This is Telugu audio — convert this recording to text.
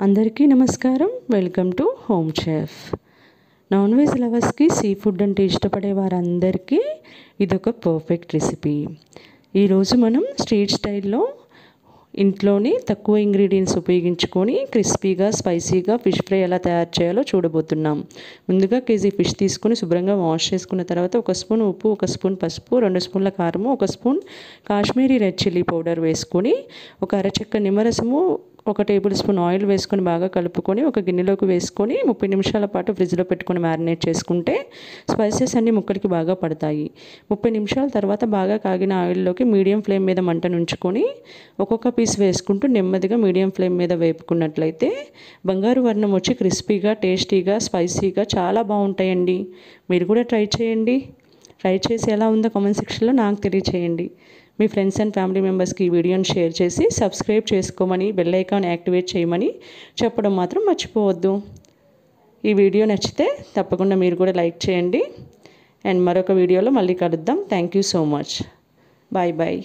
అందరికీ నమస్కారం. Welcome to home chef. Non veg లవర్స్కి, సీ ఫుడ్ అంటే ఇష్టపడే వారందరికీ ఇదొక పర్ఫెక్ట్ రెసిపీ. ఈరోజు మనం స్ట్రీట్ స్టైల్లో ఇంట్లోని తక్కువ ఇంగ్రీడియంట్స్ ఉపయోగించుకొని క్రిస్పీగా, స్పైసీగా ఫిష్ ఫ్రై ఎలా తయారు చేయాలో చూడబోతున్నాం. ముందుగా కేజీ ఫిష్ తీసుకొని శుభ్రంగా వాష్ చేసుకున్న తర్వాత 1 స్పూన్ ఉప్పు, 1 స్పూన్ పసుపు, 2 స్పూన్ల కారము, 1 spoon Kashmiri red chilli powder వేసుకొని, ఒక అరచెక్క నిమ్మరసము, 1 టేబుల్ స్పూన్ ఆయిల్ వేసుకొని బాగా కలుపుకొని ఒక గిన్నెలోకి వేసుకొని 30 నిమిషాల పాటు ఫ్రిడ్జ్లో పెట్టుకొని మ్యారినేట్ చేసుకుంటే స్పైసెస్ అన్నీ ముక్కలకి బాగా పడతాయి. 30 నిమిషాల తర్వాత బాగా కాగిన ఆయిల్లోకి మీడియం ఫ్లేమ్ మీద మంటను ఉంచుకొని ఒక్కొక్క పీస్ వేసుకుంటూ నెమ్మదిగా మీడియం ఫ్లేమ్ మీద వేపుకున్నట్లయితే బంగారు వర్ణం వచ్చి క్రిస్పీగా, టేస్టీగా, స్పైసీగా చాలా బాగుంటాయండి. మీరు కూడా ట్రై చేయండి. ట్రై చేసి ఎలా ఉందో కామెంట్ సెక్షన్లో నాకు తెలియచేయండి. మీ ఫ్రెండ్స్ అండ్ ఫ్యామిలీ మెంబర్స్కి ఈ వీడియోని షేర్ చేసి సబ్స్క్రైబ్ చేసుకోమని, బెల్ ఐకాన్ యాక్టివేట్ చేయమని చెప్పడం మాత్రం మర్చిపోవద్దు. ఈ వీడియో నచ్చితే తప్పకుండా మీరు కూడా లైక్ చేయండి. అండ్ మరొక వీడియోలో మళ్ళీ కలుద్దాం. Thank you so much. Bye bye.